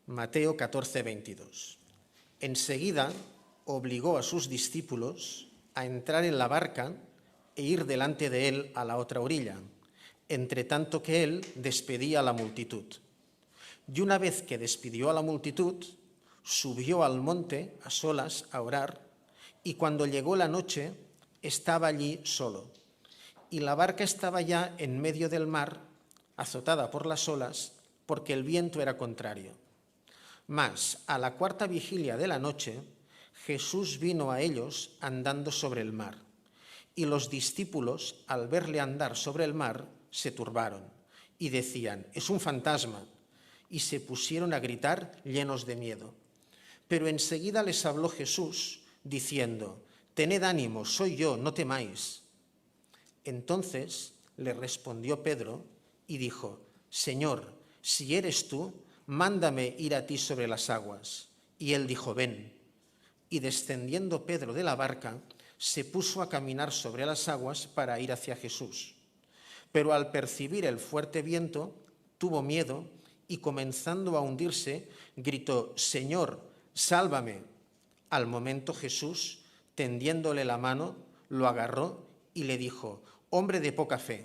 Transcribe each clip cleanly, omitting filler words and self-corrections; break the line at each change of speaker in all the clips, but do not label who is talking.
Mateo 14, 22. Enseguida obligó a sus discípulos a entrar en la barca e ir delante de él a la otra orilla, entre tanto que él despedía a la multitud. Y una vez que despidió a la multitud, subió al monte a solas a orar, y cuando llegó la noche estaba allí solo. Y la barca estaba ya en medio del mar, azotada por las olas, porque el viento era contrario. Mas a la cuarta vigilia de la noche, Jesús vino a ellos andando sobre el mar. Y los discípulos, al verle andar sobre el mar, se turbaron y decían: «Es un fantasma», y se pusieron a gritar llenos de miedo. Pero enseguida les habló Jesús, diciendo: «Tened ánimo, soy yo, no temáis». Entonces le respondió Pedro y dijo: «Señor, si eres tú, mándame ir a ti sobre las aguas». Y él dijo: «Ven». Y descendiendo Pedro de la barca, se puso a caminar sobre las aguas para ir hacia Jesús. Pero al percibir el fuerte viento, tuvo miedo y, comenzando a hundirse, gritó: «Señor, sálvame». Al momento Jesús, tendiéndole la mano, lo agarró y le dijo: «Hombre de poca fe,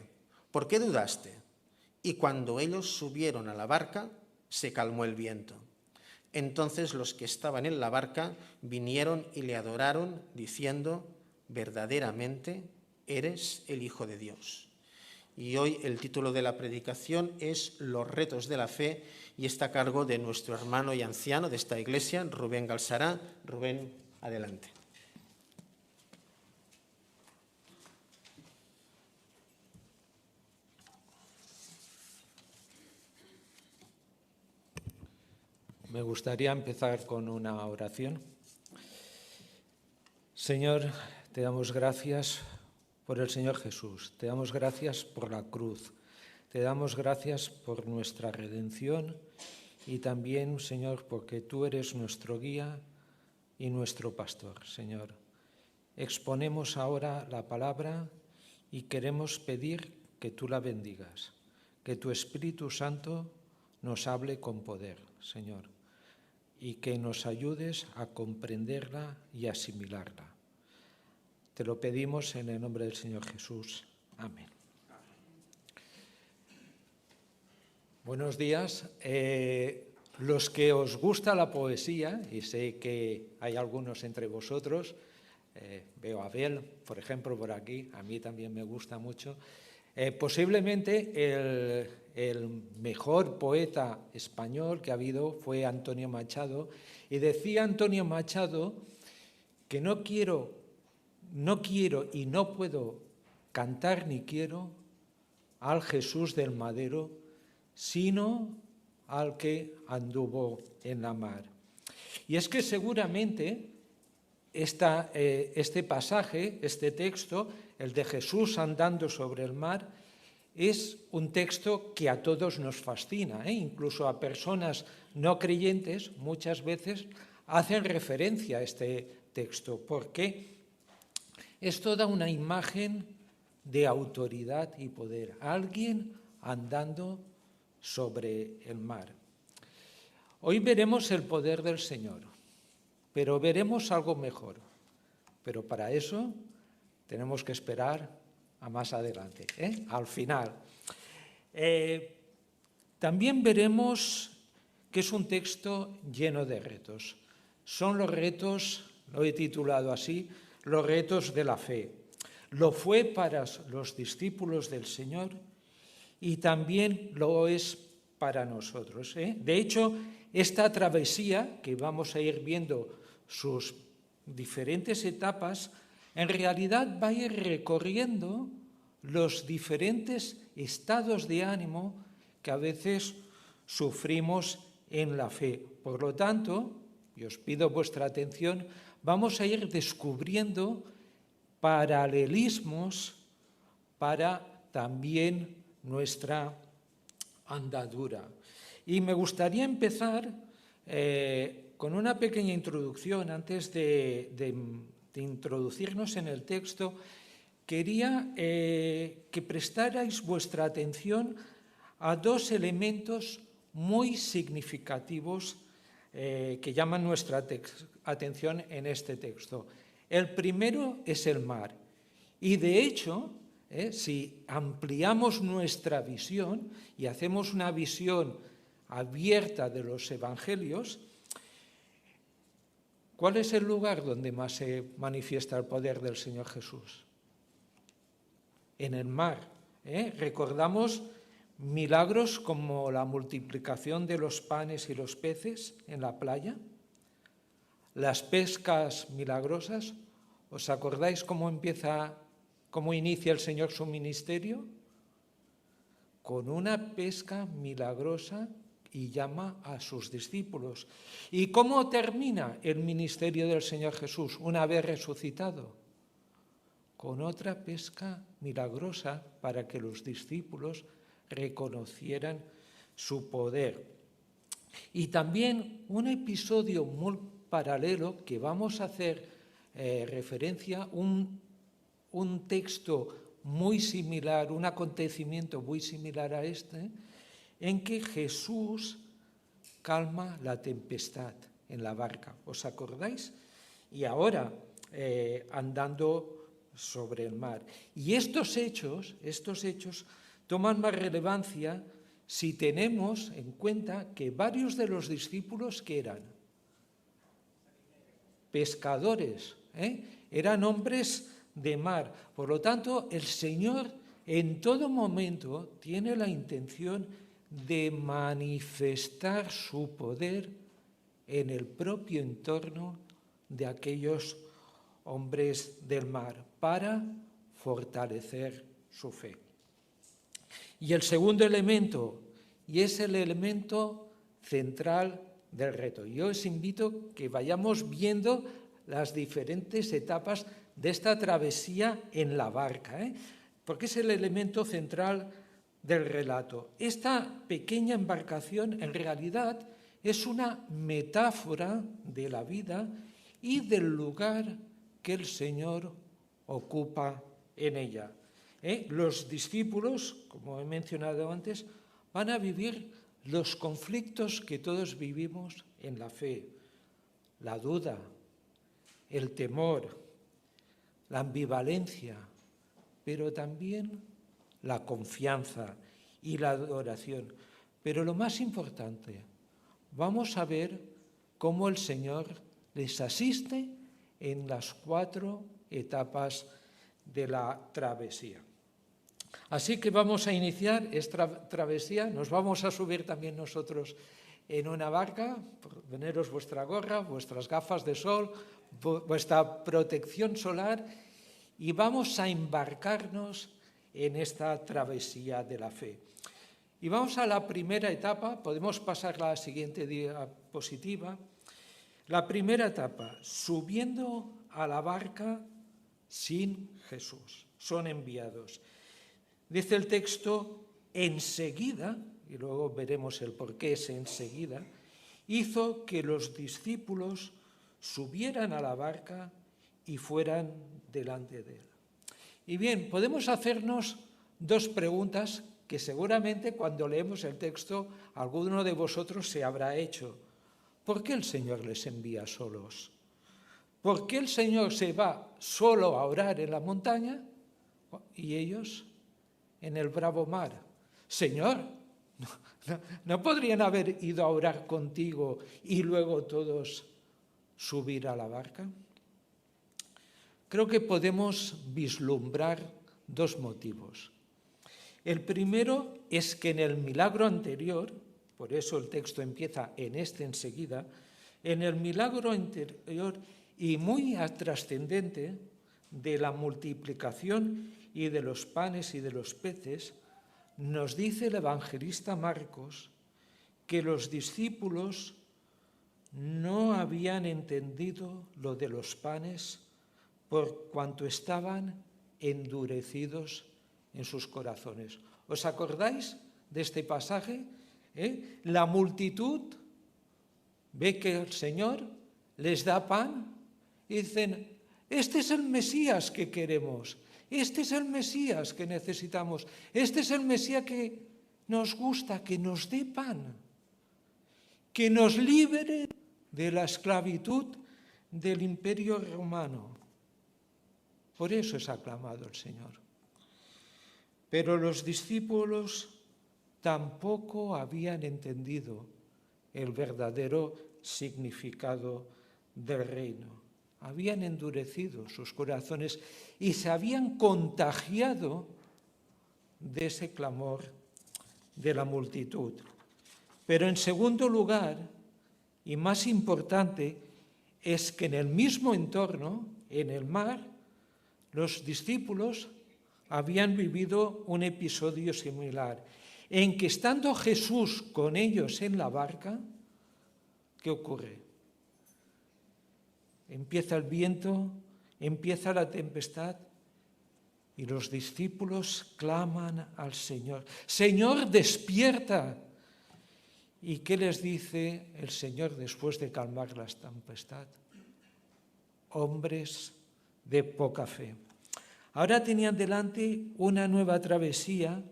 ¿por qué dudaste?». Y cuando ellos subieron a la barca, se calmó el viento. Entonces los que estaban en la barca vinieron y le adoraron, diciendo: «Verdaderamente eres el Hijo de Dios». Y hoy el título de la predicación es Los retos de la fe, y está a cargo de nuestro hermano y anciano de esta iglesia, Rubén Galsará. Rubén, adelante.
Me gustaría empezar con una oración. Señor, te damos gracias por el Señor Jesús, te damos gracias por la cruz, te damos gracias por nuestra redención y también, Señor, porque tú eres nuestro guía y nuestro pastor, Señor. Exponemos ahora la palabra y queremos pedir que tú la bendigas, que tu Espíritu Santo nos hable con poder, Señor, y que nos ayudes a comprenderla y asimilarla. Te lo pedimos en el nombre del Señor Jesús. Amén. Buenos días. Los que os gusta la poesía, y sé que hay algunos entre vosotros, veo a Abel, por ejemplo, por aquí, a mí también me gusta mucho. Posiblemente el mejor poeta español que ha habido fue Antonio Machado, y decía Antonio Machado que no quiero y no puedo cantar ni quiero al Jesús del Madero, sino al que anduvo en la mar. Y es que seguramente este pasaje, este texto, el de Jesús andando sobre el mar, es un texto que a todos nos fascina, incluso a personas no creyentes muchas veces hacen referencia a este texto, porque esto da una imagen de autoridad y poder, alguien andando sobre el mar. Hoy veremos el poder del Señor, pero veremos algo mejor. Pero para eso tenemos que esperar a más adelante, al final. También veremos que es un texto lleno de retos. Son los retos, lo he titulado así, los retos de la fe. Lo fue para los discípulos del Señor y también lo es para nosotros. De hecho, esta travesía, que vamos a ir viendo sus diferentes etapas, en realidad va a ir recorriendo los diferentes estados de ánimo que a veces sufrimos en la fe. Por lo tanto, y os pido vuestra atención, vamos a ir descubriendo paralelismos para también nuestra andadura. Y me gustaría empezar con una pequeña introducción. Antes de introducirnos en el texto, quería que prestarais vuestra atención a dos elementos muy significativos que llaman nuestra atención en este texto. El primero es el mar. Y de hecho, si ampliamos nuestra visión y hacemos una visión abierta de los evangelios, ¿cuál es el lugar donde más se manifiesta el poder del Señor Jesús? En el mar. Recordamos milagros como la multiplicación de los panes y los peces en la playa, las pescas milagrosas. ¿Os acordáis cómo inicia el Señor su ministerio? Con una pesca milagrosa y llama a sus discípulos. ¿Y cómo termina el ministerio del Señor Jesús una vez resucitado? Con otra pesca milagrosa para que los discípulos reconocieran su poder. Y también un episodio muy paralelo que vamos a hacer referencia, un texto muy similar, un acontecimiento muy similar a este, en que Jesús calma la tempestad en la barca. ¿Os acordáis? Y ahora andando sobre el mar. Y estos hechos toman más relevancia si tenemos en cuenta que varios de los discípulos que eran pescadores, eran hombres de mar. Por lo tanto, el Señor en todo momento tiene la intención de manifestar su poder en el propio entorno de aquellos hombres del mar para fortalecer su fe. Y el segundo elemento, y es el elemento central del reto. Yo os invito que vayamos viendo las diferentes etapas de esta travesía en la barca, porque es el elemento central del relato. Esta pequeña embarcación en realidad es una metáfora de la vida y del lugar que el Señor ocupa en ella. Los discípulos, como he mencionado antes, van a vivir los conflictos que todos vivimos en la fe, la duda, el temor, la ambivalencia, pero también la confianza y la adoración. Pero lo más importante, vamos a ver cómo el Señor les asiste en las 4 etapas de la travesía. Así que vamos a iniciar esta travesía, nos vamos a subir también nosotros en una barca, poneros vuestra gorra, vuestras gafas de sol, vuestra protección solar y vamos a embarcarnos en esta travesía de la fe. Y vamos a la primera etapa, podemos pasar a la siguiente diapositiva. La primera etapa, subiendo a la barca sin Jesús, son enviados. Dice el texto, enseguida, y luego veremos el por qué es enseguida, hizo que los discípulos subieran a la barca y fueran delante de él. Y bien, podemos hacernos 2 preguntas que seguramente cuando leemos el texto alguno de vosotros se habrá hecho. ¿Por qué el Señor les envía solos? ¿Por qué el Señor se va solo a orar en la montaña y ellos en el bravo mar? Señor, ¿no podrían haber ido a orar contigo y luego todos subir a la barca? Creo que podemos vislumbrar 2 motivos. El primero es que en el milagro anterior, por eso el texto empieza en este enseguida, en el milagro anterior y muy trascendente de la multiplicación y de los panes y de los peces, nos dice el evangelista Marcos que los discípulos no habían entendido lo de los panes por cuanto estaban endurecidos en sus corazones. ¿Os acordáis de este pasaje? La multitud ve que el Señor les da pan y dicen, este es el Mesías que queremos, este es el Mesías que necesitamos, este es el Mesías que nos gusta, que nos dé pan, que nos libere de la esclavitud del Imperio Romano. Por eso es aclamado el Señor. Pero los discípulos tampoco habían entendido el verdadero significado del reino. Habían endurecido sus corazones y se habían contagiado de ese clamor de la multitud. Pero en segundo lugar, y más importante, es que en el mismo entorno, en el mar, los discípulos habían vivido un episodio similar, en que estando Jesús con ellos en la barca, ¿qué ocurre? Empieza el viento, empieza la tempestad y los discípulos claman al Señor: Señor, despierta. ¿Y qué les dice el Señor después de calmar la tempestad? Hombres de poca fe. Ahora tenían delante una nueva travesía,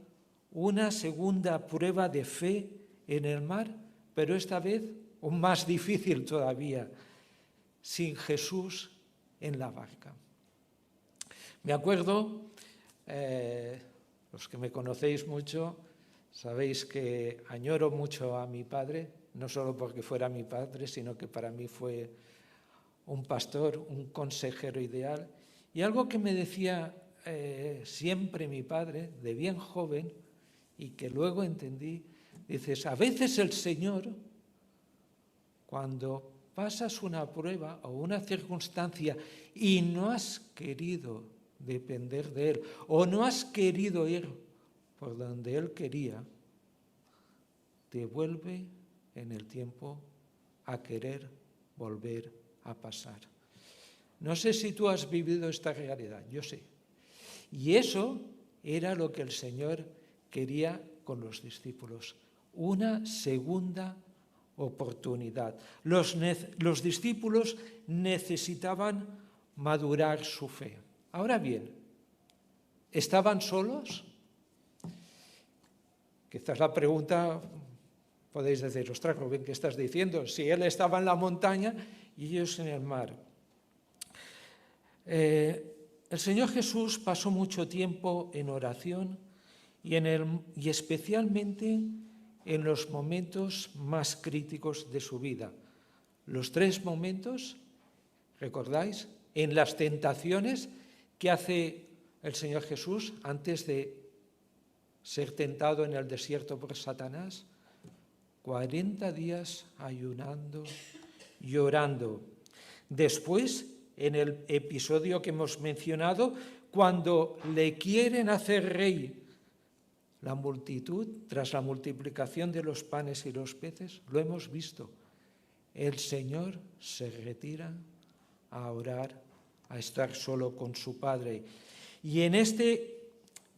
una segunda prueba de fe en el mar, pero esta vez un más difícil todavía, sin Jesús en la barca. Me acuerdo, los que me conocéis mucho, sabéis que añoro mucho a mi padre, no solo porque fuera mi padre, sino que para mí fue un pastor, un consejero ideal. Y algo que me decía siempre mi padre, de bien joven, y que luego entendí, dices, a veces el Señor, cuando pasas una prueba o una circunstancia y no has querido depender de Él, o no has querido ir por donde Él quería, te vuelve en el tiempo a querer volver a pasar. No sé si tú has vivido esta realidad, yo sé. Y eso era lo que el Señor quería con los discípulos, una segunda oportunidad. Los discípulos necesitaban madurar su fe. Ahora bien, ¿estaban solos? Quizás la pregunta, podéis decir, ostras, Rubén, ¿qué estás diciendo? Si él estaba en la montaña y ellos en el mar. El Señor Jesús pasó mucho tiempo en oración y especialmente en los momentos más críticos de su vida. Los 3 momentos, ¿recordáis? En las tentaciones que hace el Señor Jesús antes de ser tentado en el desierto por Satanás. 40 días ayunando y orando. Después, en el episodio que hemos mencionado, cuando le quieren hacer rey la multitud, tras la multiplicación de los panes y los peces, lo hemos visto. El Señor se retira a orar, a estar solo con su Padre. Y en este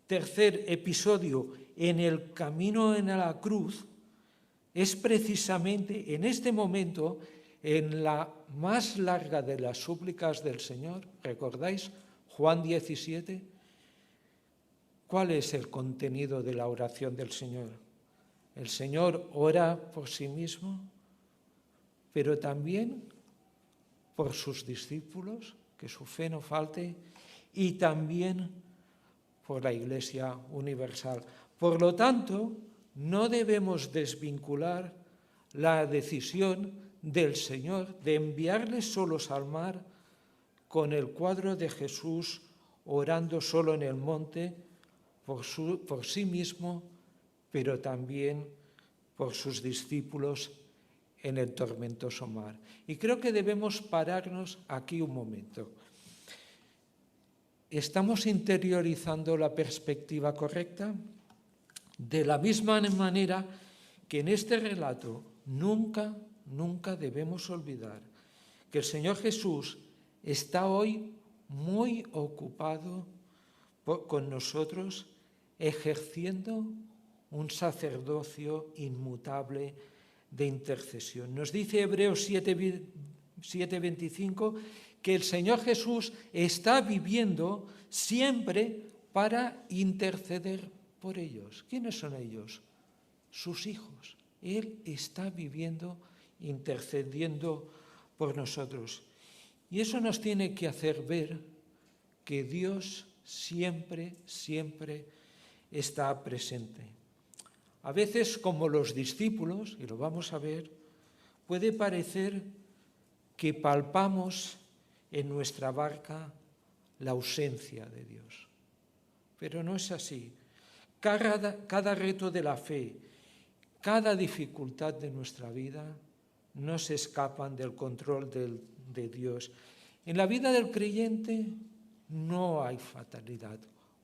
tercer episodio, en el camino en la cruz, es precisamente en este momento, en la más larga de las súplicas del Señor, ¿recordáis? Juan 17. ¿Cuál es el contenido de la oración del Señor? El Señor ora por sí mismo, pero también por sus discípulos, que su fe no falte, y también por la Iglesia universal. Por lo tanto, no debemos desvincular la decisión del Señor de enviarles solos al mar con el cuadro de Jesús orando solo en el monte por sí mismo, pero también por sus discípulos en el tormentoso mar. Y creo que debemos pararnos aquí un momento. ¿Estamos interiorizando la perspectiva correcta? De la misma manera que en este relato nunca debemos olvidar que el Señor Jesús está hoy muy ocupado con nosotros, ejerciendo un sacerdocio inmutable de intercesión. Nos dice Hebreos 7:25 que el Señor Jesús está viviendo siempre para interceder por ellos. ¿Quiénes son ellos? Sus hijos. Él está viviendo intercediendo por nosotros. Y eso nos tiene que hacer ver que Dios siempre, siempre está presente. A veces, como los discípulos, y lo vamos a ver, puede parecer que palpamos en nuestra barca la ausencia de Dios. Pero no es así. Cada reto de la fe, cada dificultad de nuestra vida no se escapan del control de Dios. En la vida del creyente no hay fatalidad.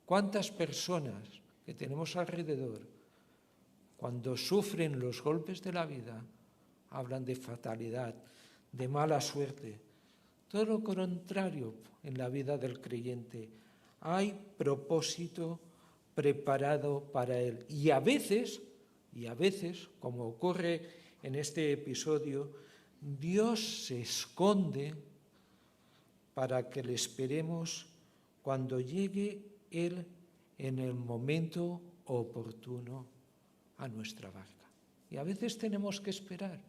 ¿Cuántas personas que tenemos alrededor, cuando sufren los golpes de la vida, hablan de fatalidad, de mala suerte? Todo lo contrario en la vida del creyente. Hay propósito preparado para él. Y a veces, como ocurre en este episodio, Dios se esconde para que le esperemos cuando llegue Él en el momento oportuno a nuestra barca. Y a veces tenemos que esperar,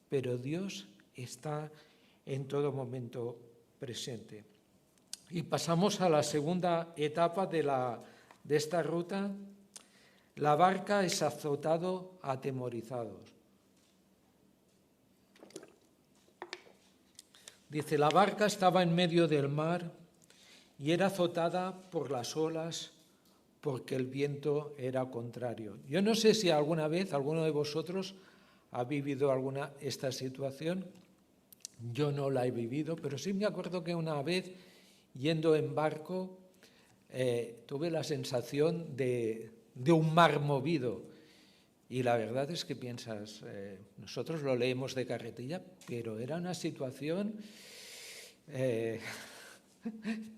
pero Dios está en todo momento presente. Y pasamos a la segunda etapa de esta ruta. La barca es azotado, atemorizados. Dice, la barca estaba en medio del mar y era azotada por las olas porque el viento era contrario. Yo no sé si alguna vez alguno de vosotros ha vivido esta situación. Yo no la he vivido, pero sí me acuerdo que una vez, yendo en barco, tuve la sensación de un mar movido. Y la verdad es que piensas, nosotros lo leemos de carretilla, pero era una situación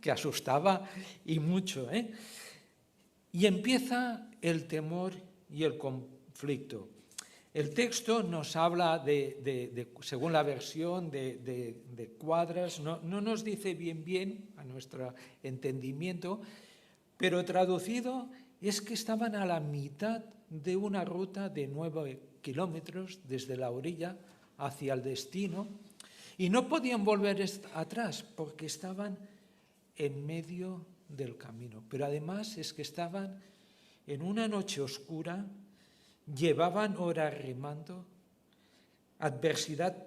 que asustaba y mucho. Y empieza el temor y el conflicto. El texto nos habla según la versión, de cuadras, no nos dice bien a nuestro entendimiento, pero traducido es que estaban a la mitad de una ruta de 9 kilómetros desde la orilla hacia el destino y no podían volver atrás porque estaban en medio del camino. Pero además es que estaban en una noche oscura, llevaban horas remando, adversidad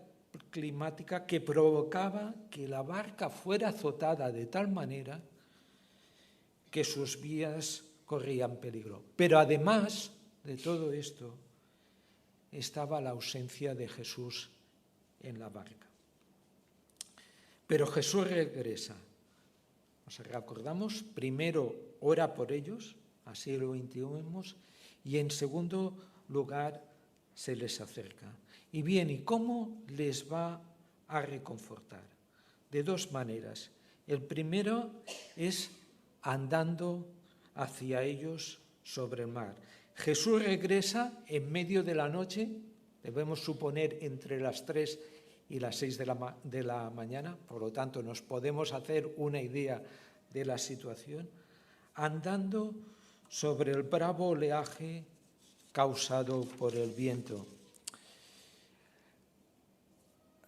climática que provocaba que la barca fuera azotada de tal manera que sus vías corrían peligro. Pero además de todo esto, estaba la ausencia de Jesús en la barca. Pero Jesús regresa. Nos recordamos, primero ora por ellos, así lo intuimos, y en segundo lugar se les acerca. Y bien, ¿y cómo les va a reconfortar? De dos maneras. El primero es andando hacia ellos sobre el mar. Jesús regresa en medio de la noche, debemos suponer entre las 3 y las 6 de la mañana, por lo tanto nos podemos hacer una idea de la situación, andando sobre el bravo oleaje causado por el viento.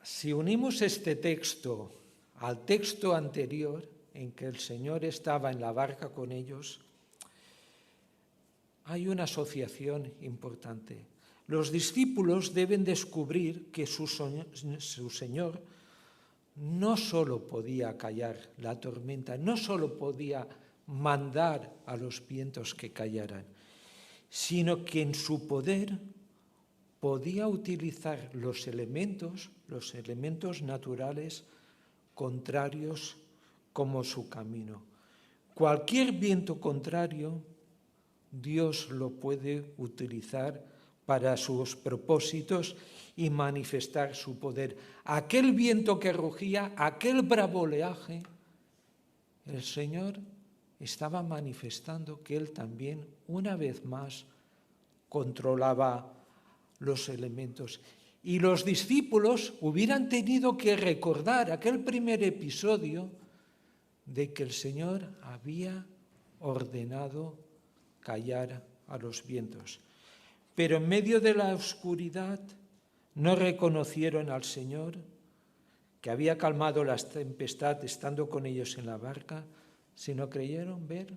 Si unimos este texto al texto anterior, en que el Señor estaba en la barca con ellos, hay una asociación importante. Los discípulos deben descubrir que su Señor no solo podía callar la tormenta, no solo podía mandar a los vientos que callaran, sino que en su poder podía utilizar los elementos naturales contrarios como su camino. Cualquier viento contrario, Dios lo puede utilizar para sus propósitos y manifestar su poder. Aquel viento que rugía, aquel bravo oleaje, el Señor estaba manifestando que Él también, una vez más, controlaba los elementos. Y los discípulos hubieran tenido que recordar aquel primer episodio de que el Señor había ordenado callar a los vientos. Pero en medio de la oscuridad, no reconocieron al Señor, que había calmado la tempestad estando con ellos en la barca, sino creyeron ver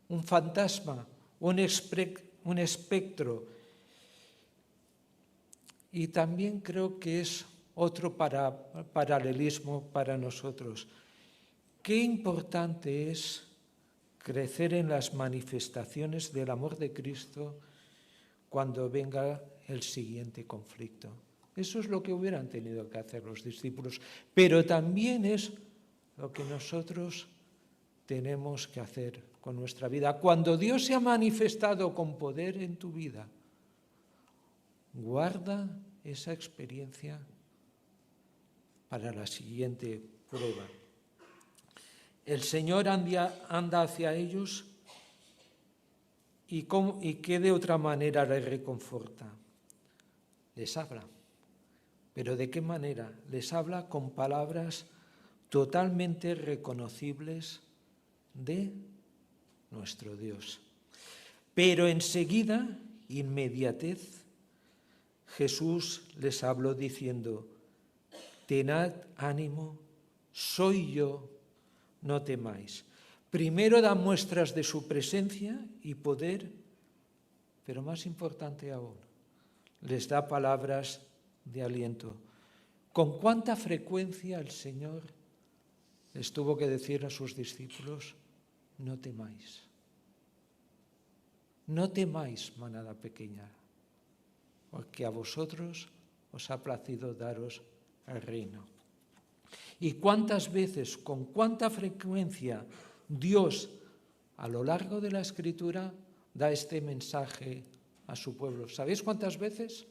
un fantasma, un espectro. Y también creo que es otro paralelismo para nosotros. Qué importante es crecer en las manifestaciones del amor de Cristo cuando venga el siguiente conflicto. Eso es lo que hubieran tenido que hacer los discípulos, pero también es lo que nosotros tenemos que hacer con nuestra vida. Cuando Dios se ha manifestado con poder en tu vida, guarda esa experiencia para la siguiente prueba. El Señor anda hacia ellos y que de otra manera les reconforta. Les habla. ¿Pero de qué manera? Les habla con palabras totalmente reconocibles de nuestro Dios. Pero enseguida, inmediatez, Jesús les habló diciendo: tened ánimo, soy yo, no temáis. Primero da muestras de su presencia y poder, pero más importante aún, les da palabras de aliento. ¿Con cuánta frecuencia el Señor les tuvo que decir a sus discípulos: no temáis? No temáis, manada pequeña, porque a vosotros os ha placido daros el reino. ¿Y cuántas veces, con cuánta frecuencia Dios a lo largo de la Escritura da este mensaje a su pueblo? ¿Sabéis cuántas veces?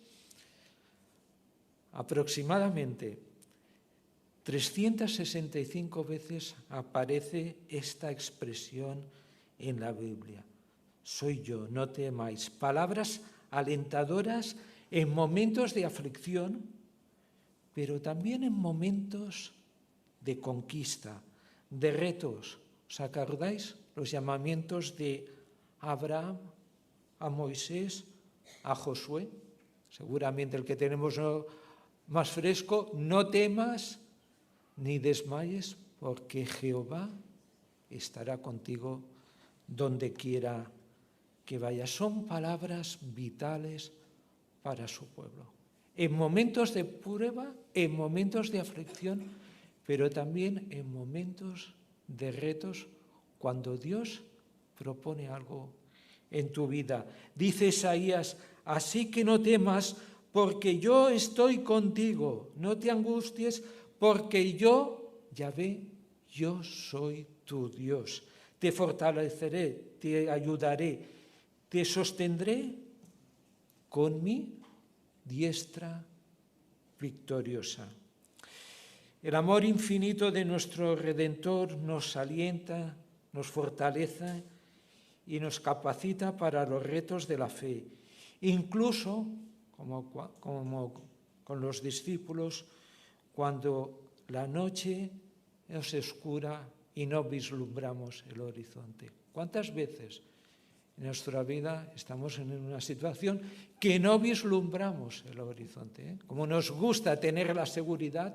Aproximadamente 365 veces aparece esta expresión en la Biblia. Soy yo, no temáis. Palabras alentadoras en momentos de aflicción, pero también en momentos de conquista, de retos. ¿Os acordáis los llamamientos de Abraham a Moisés, a Josué? Seguramente el que tenemos más fresco: no temas ni desmayes, porque Jehová estará contigo donde quiera que vayas. Son palabras vitales para su pueblo. En momentos de prueba, en momentos de aflicción, pero también en momentos de retos, cuando Dios propone algo en tu vida. Dice Isaías: así que no temas, porque yo estoy contigo. No te angusties, porque yo, Yahvé, yo soy tu Dios. Te fortaleceré, te ayudaré, te sostendré con mi diestra victoriosa. El amor infinito de nuestro Redentor nos alienta, nos fortalece y nos capacita para los retos de la fe. Incluso, como con los discípulos, cuando la noche es oscura y no vislumbramos el horizonte. ¿Cuántas veces en nuestra vida estamos en una situación que no vislumbramos el horizonte? Como nos gusta tener la seguridad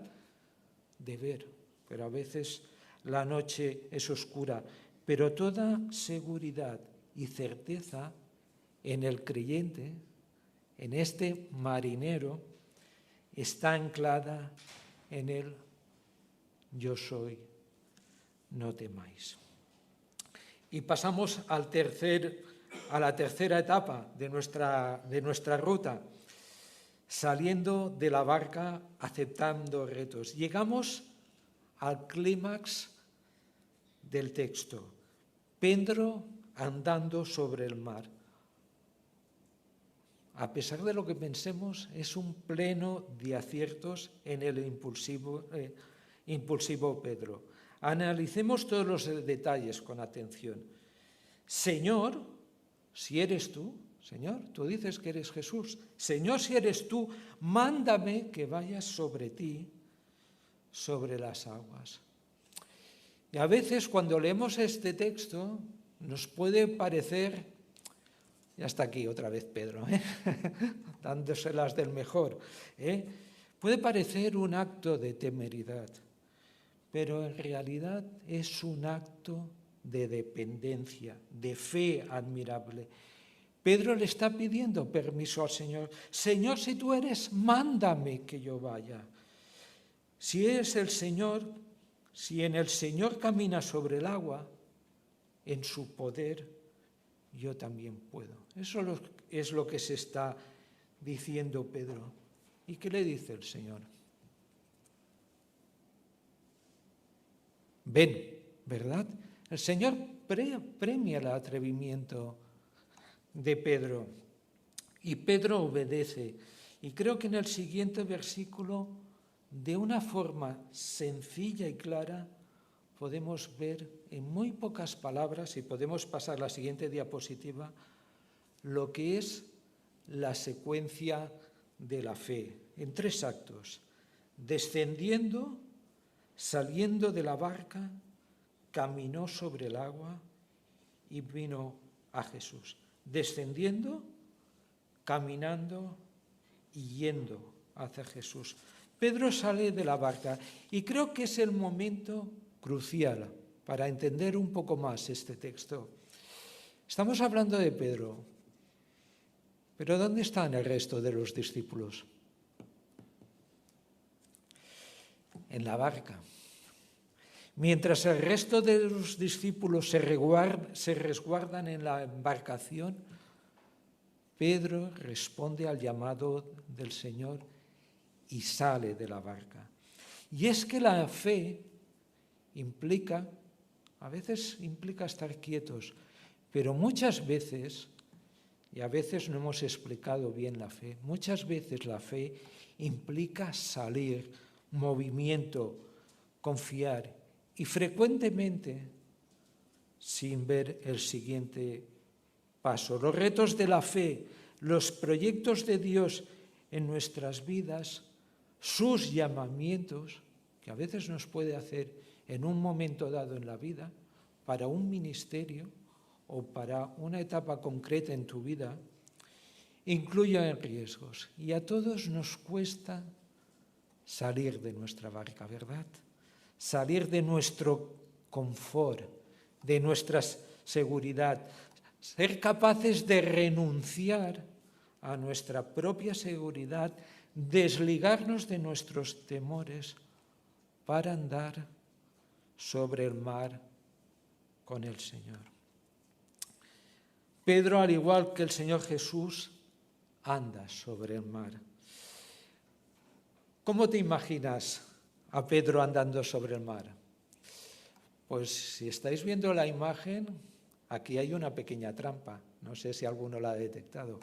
de ver, pero a veces la noche es oscura. Pero toda seguridad y certeza en el creyente, en este marinero, está anclada en el yo soy, no temáis. Y pasamos a la tercera etapa de nuestra ruta, saliendo de la barca, aceptando retos. Llegamos al clímax del texto: Pedro andando sobre el mar. A pesar de lo que pensemos, es un pleno de aciertos en el impulsivo Pedro. Analicemos todos los detalles con atención. Señor, si eres tú, Señor, tú dices que eres Jesús. Señor, si eres tú, mándame que vaya sobre ti, sobre las aguas. Y a veces cuando leemos este texto nos puede parecer Ya está aquí otra vez Pedro, dándoselas del mejor. Puede parecer un acto de temeridad, pero en realidad es un acto de dependencia, de fe admirable. Pedro le está pidiendo permiso al Señor. Señor, si tú eres, mándame que yo vaya. Si es el Señor, si en el Señor camina sobre el agua, en su poder yo también puedo. Eso es lo que se está diciendo Pedro. ¿Y qué le dice el Señor? Ven, ¿verdad? El Señor premia el atrevimiento de Pedro y Pedro obedece. Y creo que en el siguiente versículo, de una forma sencilla y clara, podemos ver en muy pocas palabras, y podemos pasar a la siguiente diapositiva, lo que es la secuencia de la fe, en 3 actos: descendiendo, saliendo de la barca, caminó sobre el agua y vino a Jesús. Descendiendo, caminando y yendo hacia Jesús. Pedro sale de la barca y creo que es el momento crucial para entender un poco más este texto. Estamos hablando de Pedro, pero ¿dónde están el resto de los discípulos? En la barca. Mientras el resto de los discípulos se resguardan en la embarcación, Pedro responde al llamado del Señor y sale de la barca. Y es que la fe a veces implica estar quietos, pero muchas veces, y a veces no hemos explicado bien la fe, muchas veces la fe implica salir, movimiento, confiar, y frecuentemente sin ver el siguiente paso. Los retos de la fe, los proyectos de Dios en nuestras vidas, sus llamamientos, que a veces nos puede hacer en un momento dado en la vida, para un ministerio o para una etapa concreta en tu vida, incluyen riesgos. Y a todos nos cuesta salir de nuestra barca, ¿verdad? Salir de nuestro confort, de nuestra seguridad, ser capaces de renunciar a nuestra propia seguridad, desligarnos de nuestros temores para andar sobre el mar con el Señor. Pedro, al igual que el Señor Jesús, anda sobre el mar. ¿Cómo te imaginas a Pedro andando sobre el mar? Pues si estáis viendo la imagen, aquí hay una pequeña trampa. No sé si alguno la ha detectado.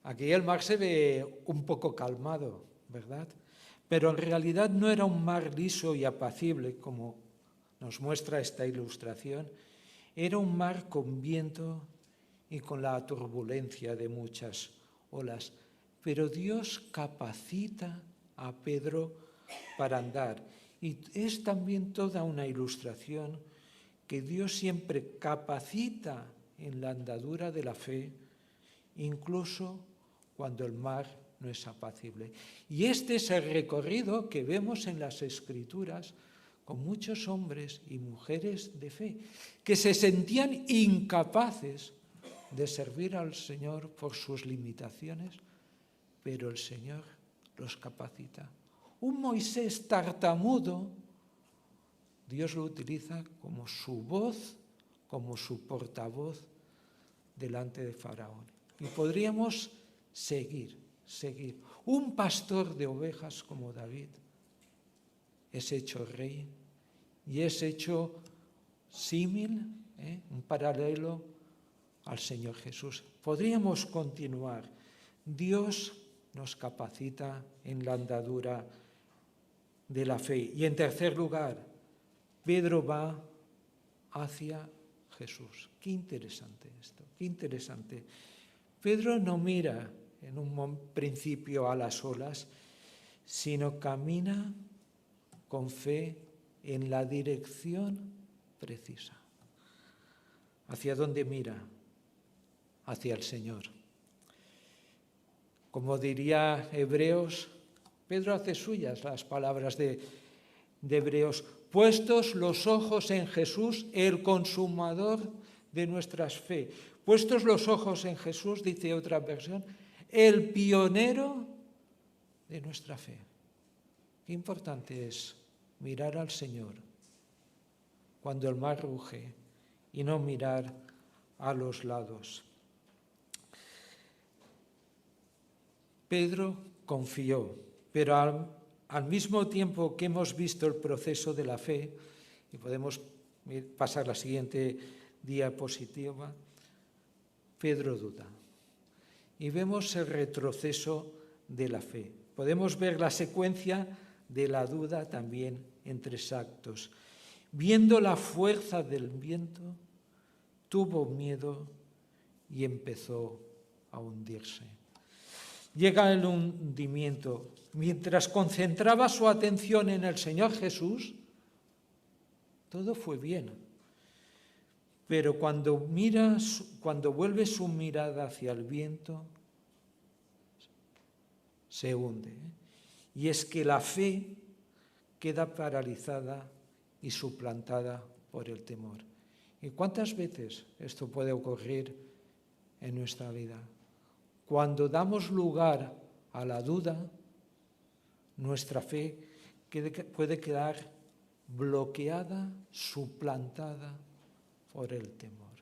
Aquí el mar se ve un poco calmado, ¿verdad? Pero en realidad no era un mar liso y apacible, como nos muestra esta ilustración. Era un mar con viento y con la turbulencia de muchas olas. Pero Dios capacita a Pedro para andar. Y es también toda una ilustración que Dios siempre capacita en la andadura de la fe, incluso cuando el mar no es apacible. Y este es el recorrido que vemos en las Escrituras con muchos hombres y mujeres de fe, que se sentían incapaces de servir al Señor por sus limitaciones, pero el Señor los capacita. Un Moisés tartamudo, Dios lo utiliza como su voz, como su portavoz delante de Faraón. Y podríamos seguir. Un pastor de ovejas como David es hecho rey y es hecho símil, un paralelo al Señor Jesús. Podríamos continuar. Dios nos capacita en la andadura de la fe. Y en tercer lugar, Pedro va hacia Jesús. Qué interesante esto, qué interesante. Pedro no mira en un principio a las olas, sino camina con fe en la dirección precisa. ¿Hacia dónde mira? hacia el Señor. Como diría Hebreos, Pedro hace suyas las palabras de Hebreos: puestos los ojos en Jesús, el consumador de nuestras fe. Puestos los ojos en Jesús, dice otra versión, el pionero de nuestra fe. Qué importante es mirar al Señor cuando el mar ruge y no mirar a los lados. Pedro confió, pero al mismo tiempo que hemos visto el proceso de la fe, y podemos pasar la siguiente diapositiva, Pedro duda. Y vemos el retroceso de la fe. Podemos ver la secuencia de la duda también en 3 actos. Viendo la fuerza del viento, tuvo miedo y empezó a hundirse. Llega el hundimiento. Mientras concentraba su atención en el Señor Jesús, todo fue bien. Pero cuando vuelve su mirada hacia el viento, se hunde. Y es que la fe queda paralizada y suplantada por el temor. ¿Y cuántas veces esto puede ocurrir en nuestra vida? Cuando damos lugar a la duda, nuestra fe puede quedar bloqueada, suplantada por el temor.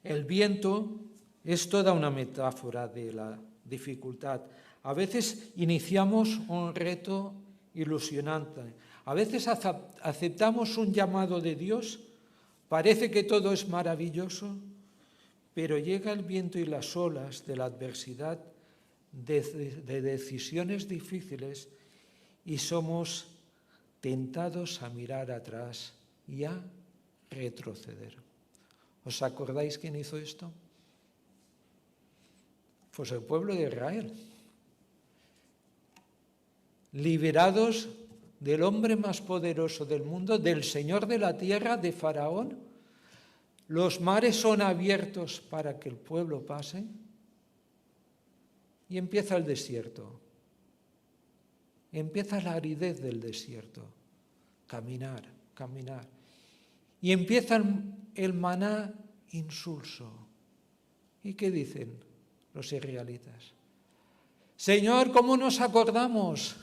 El viento es toda una metáfora de la dificultad. A veces iniciamos un reto ilusionante. A veces aceptamos un llamado de Dios, parece que todo es maravilloso, pero llega el viento y las olas de la adversidad, de decisiones difíciles, y somos tentados a mirar atrás y a retroceder. ¿Os acordáis quién hizo esto? Pues el pueblo de Israel. Liberados del hombre más poderoso del mundo, del Señor de la tierra, de Faraón, los mares son abiertos para que el pueblo pase y empieza el desierto. Empieza la aridez del desierto. Caminar. Y empieza el maná insulso. ¿Y qué dicen los israelitas? Señor, ¿cómo nos acordamos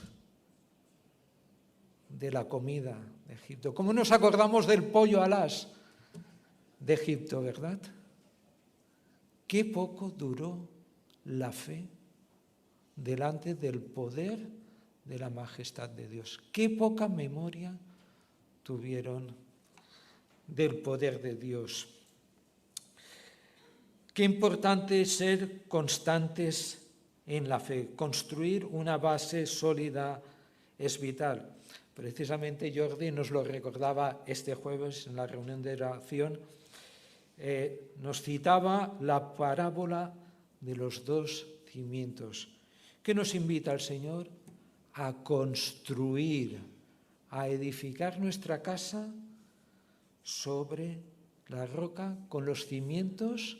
de la comida de Egipto? ¿Cómo nos acordamos del pollo alás de Egipto, verdad? Qué poco duró la fe delante del poder de la majestad de Dios. Qué poca memoria tuvieron del poder de Dios. Qué importante es ser constantes en la fe. Construir una base sólida es vital. Precisamente Jordi nos lo recordaba este jueves en la reunión de oración. Nos citaba la parábola de los 2 cimientos. ¿Qué nos invita el Señor? A construir, a edificar nuestra casa sobre la roca con los cimientos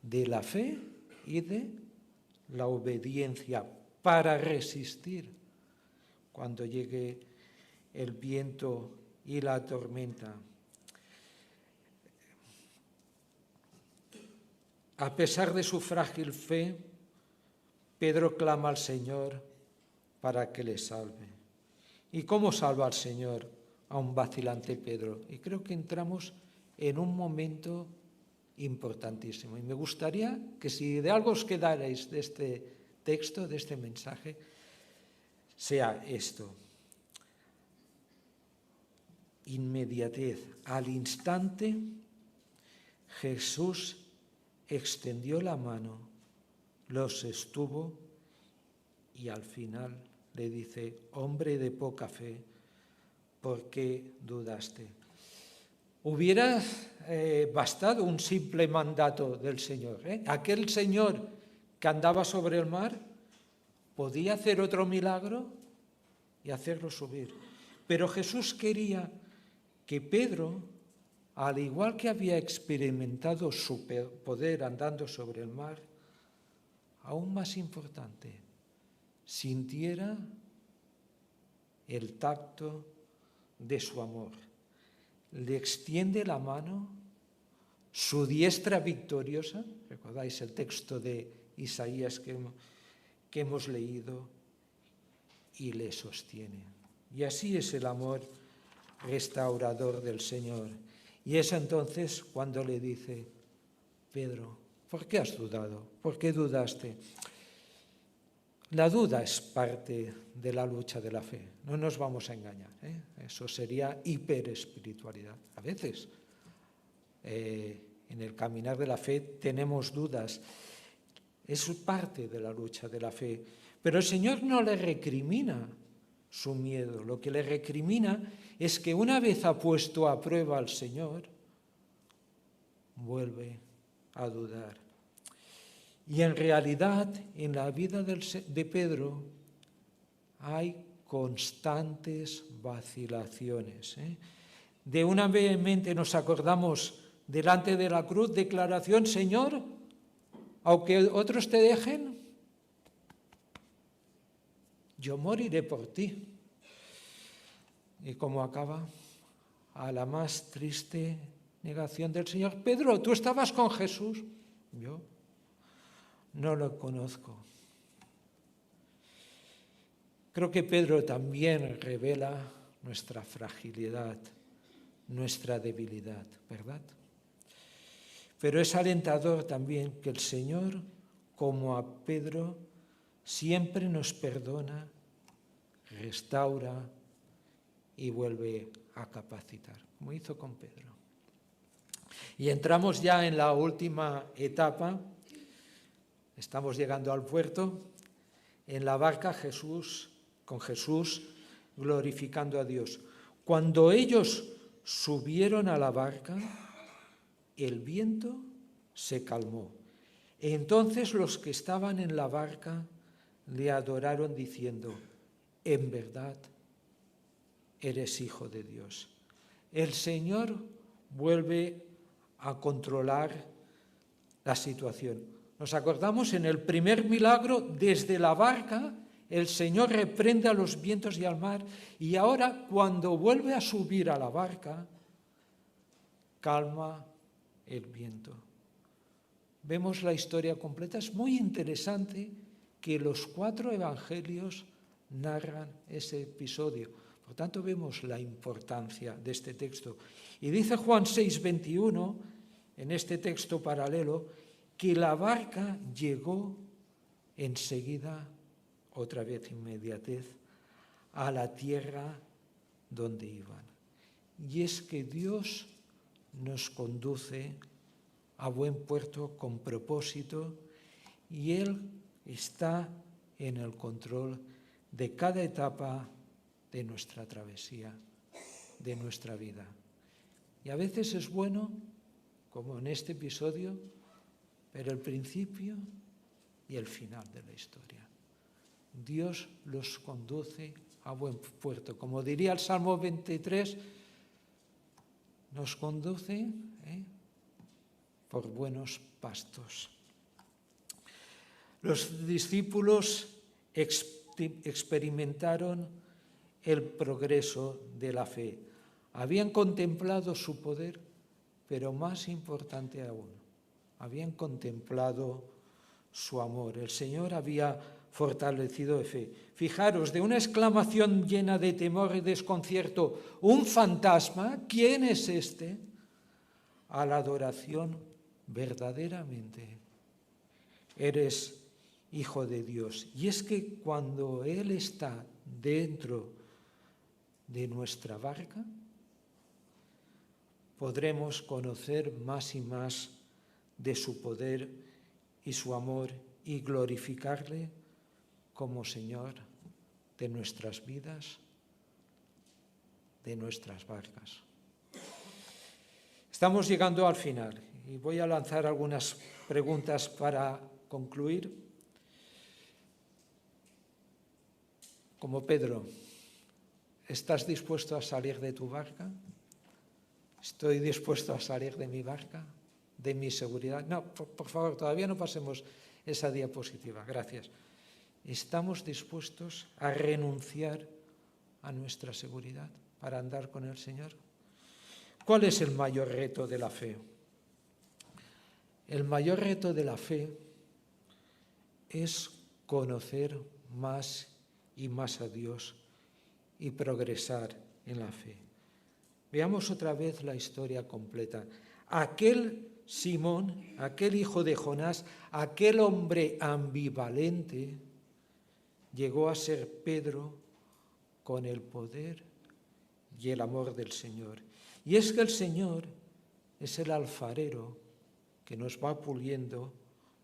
de la fe y de la obediencia para resistir cuando llegue el viento y la tormenta. A pesar de su frágil fe, Pedro clama al Señor para que le salve. ¿Y cómo salva al Señor a un vacilante Pedro? Y creo que entramos en un momento importantísimo. Y me gustaría que si de algo os quedarais de este texto, de este mensaje, sea esto. Inmediatez. Al instante, Jesús extendió la mano, los sostuvo y al final le dice: hombre de poca fe, ¿por qué dudaste? Hubiera bastado un simple mandato del Señor. Aquel Señor que andaba sobre el mar podía hacer otro milagro y hacerlo subir. Pero Jesús quería que Pedro al igual que había experimentado su poder andando sobre el mar, aún más importante, sintiera el tacto de su amor. Le extiende la mano, su diestra victoriosa, recordáis el texto de Isaías que hemos leído, y le sostiene. Y así es el amor restaurador del Señor. Y es entonces cuando le dice: Pedro, ¿por qué has dudado? ¿Por qué dudaste? La duda es parte de la lucha de la fe, no nos vamos a engañar, ¿eh? Eso sería hiperespiritualidad. A veces en el caminar de la fe tenemos dudas, es parte de la lucha de la fe, pero el Señor no le recrimina su miedo, lo que le recrimina es que una vez ha puesto a prueba al Señor, vuelve a dudar. Y en realidad, en la vida de Pedro hay constantes vacilaciones. De una vehemente nos acordamos delante de la cruz, declaración: Señor, aunque otros te dejen, yo moriré por ti. ¿Y cómo acaba? A la más triste negación del Señor: Pedro, ¿tú estabas con Jesús? Yo no lo conozco. Creo que Pedro también revela nuestra fragilidad, nuestra debilidad, ¿verdad? Pero es alentador también que el Señor, como a Pedro, siempre nos perdona, restaura y vuelve a capacitar, como hizo con Pedro. Y entramos ya en la última etapa. Estamos llegando al puerto, en la barca con Jesús glorificando a Dios. Cuando ellos subieron a la barca, el viento se calmó. Entonces los que estaban en la barca le adoraron diciendo: en verdad, eres Hijo de Dios. El Señor vuelve a controlar la situación. Nos acordamos en el primer milagro, desde la barca, el Señor reprende a los vientos y al mar, y ahora cuando vuelve a subir a la barca, calma el viento. Vemos la historia completa. Es muy interesante que los 4 evangelios narran ese episodio. Por tanto, vemos la importancia de este texto. Y dice Juan 6:21, en este texto paralelo, que la barca llegó enseguida, otra vez inmediatez, a la tierra donde iban. Y es que Dios nos conduce a buen puerto con propósito, y Él está en el control de cada etapa de nuestra travesía, de nuestra vida. Y a veces es bueno, como en este episodio, pero el principio y el final de la historia. Dios los conduce a buen puerto. Como diría el Salmo 23, nos conduce por buenos pastos. Los discípulos experimentaron el progreso de la fe. Habían contemplado su poder, pero más importante aún, habían contemplado su amor. El Señor había fortalecido de fe. Fijaros, de una exclamación llena de temor y desconcierto, ¿un fantasma? ¿Quién es este? A la adoración, verdaderamente eres Hijo de Dios. Y es que cuando Él está dentro de nuestra barca, podremos conocer más y más de su poder y su amor y glorificarle como Señor de nuestras vidas, de nuestras barcas. Estamos llegando al final y voy a lanzar algunas preguntas para concluir. Como Pedro, ¿estás dispuesto a salir de tu barca? ¿Estoy dispuesto a salir de mi barca, de mi seguridad? No, por favor, todavía no pasemos esa diapositiva. Gracias. ¿Estamos dispuestos a renunciar a nuestra seguridad para andar con el Señor? ¿Cuál es el mayor reto de la fe? El mayor reto de la fe es conocer más y más a Dios y progresar en la fe. Veamos otra vez la historia completa. Aquel Simón, aquel hijo de Jonás, aquel hombre ambivalente, llegó a ser Pedro con el poder y el amor del Señor. Y es que el Señor es el alfarero que nos va puliendo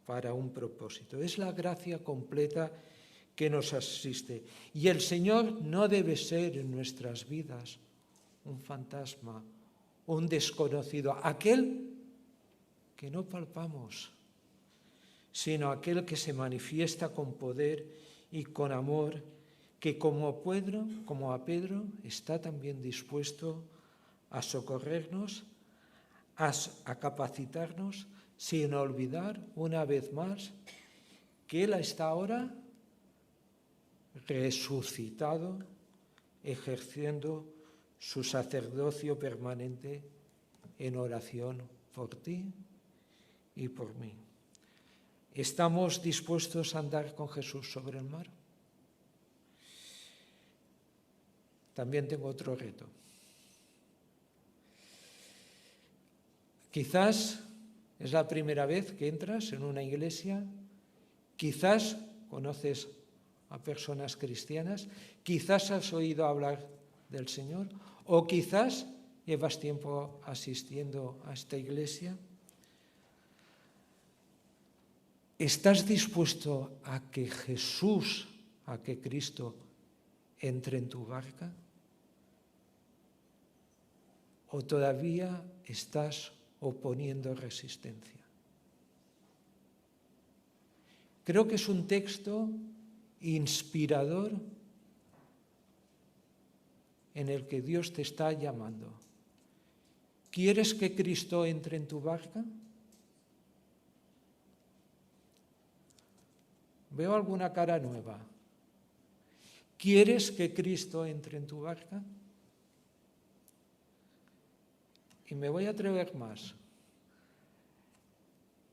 para un propósito. Es la gracia completa que nos asiste. Y el Señor no debe ser en nuestras vidas un fantasma, un desconocido, aquel que no palpamos, sino aquel que se manifiesta con poder y con amor, que como a Pedro está también dispuesto a socorrernos, a capacitarnos, sin olvidar una vez más que Él está ahora resucitado, ejerciendo su sacerdocio permanente en oración por ti y por mí. ¿Estamos dispuestos a andar con Jesús sobre el mar? También tengo otro reto. Quizás es la primera vez que entras en una iglesia, quizás conoces a personas cristianas, quizás has oído hablar del Señor, o quizás llevas tiempo asistiendo a esta iglesia. ¿Estás dispuesto a que Jesús, a que Cristo entre en tu barca? ¿O todavía estás oponiendo resistencia? Creo que es un texto inspirador en el que Dios te está llamando. ¿Quieres que Cristo entre en tu barca? Veo alguna cara nueva. ¿Quieres que Cristo entre en tu barca? Y me voy a atrever más.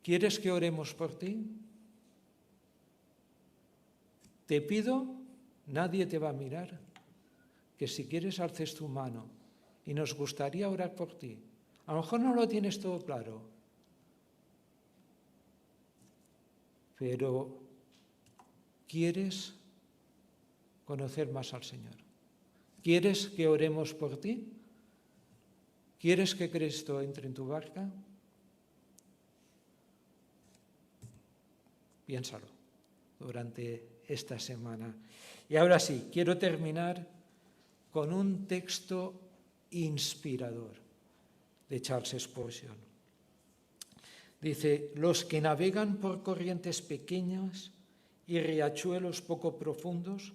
¿Quieres que oremos por ti? Te pido, nadie te va a mirar, que si quieres alces tu mano y nos gustaría orar por ti. A lo mejor no lo tienes todo claro, pero ¿quieres conocer más al Señor? ¿Quieres que oremos por ti? ¿Quieres que Cristo entre en tu barca? Piénsalo durante esta semana. Y ahora sí, quiero terminar con un texto inspirador de Charles Spurgeon. Dice: los que navegan por corrientes pequeñas y riachuelos poco profundos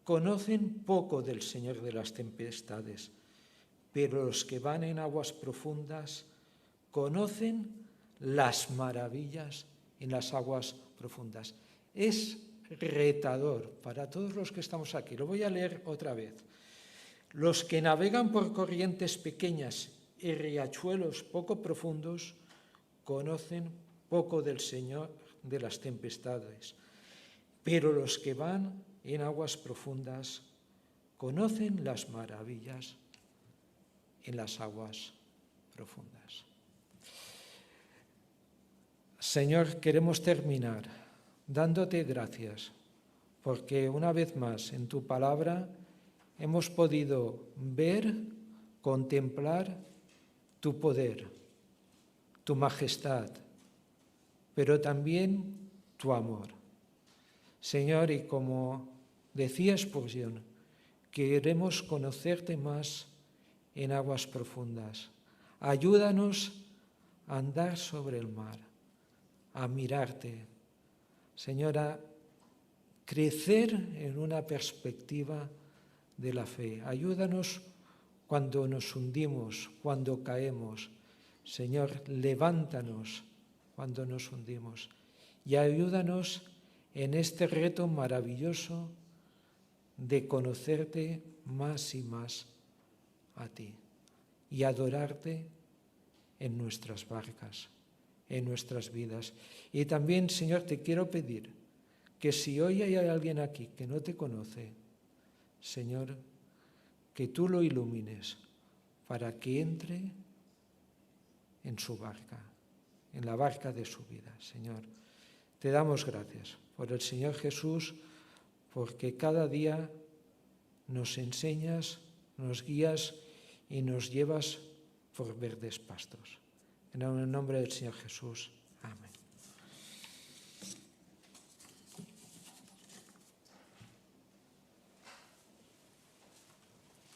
conocen poco del Señor de las tempestades, pero los que van en aguas profundas conocen las maravillas en las aguas profundas. Es retador para todos los que estamos aquí. Lo voy a leer otra vez. Los que navegan por corrientes pequeñas y riachuelos poco profundos conocen poco del Señor de las tempestades, pero los que van en aguas profundas conocen las maravillas en las aguas profundas. Señor, queremos terminar dándote gracias porque una vez más en tu palabra hemos podido ver, contemplar tu poder, tu majestad, pero también tu amor. Señor, y como decía Spurgeon, queremos conocerte más en aguas profundas. Ayúdanos a andar sobre el mar, a mirarte. Señor, a crecer en una perspectiva de la fe. Ayúdanos cuando nos hundimos, cuando caemos. Señor, levántanos cuando nos hundimos y ayúdanos en este reto maravilloso de conocerte más y más a ti y adorarte en nuestras barcas, en nuestras vidas. Y también, Señor, te quiero pedir que si hoy hay alguien aquí que no te conoce, Señor, que tú lo ilumines para que entre en su barca, en la barca de su vida. Señor, te damos gracias por el Señor Jesús, porque cada día nos enseñas, nos guías y nos llevas por verdes pastos. En el nombre del Señor Jesús. Amén.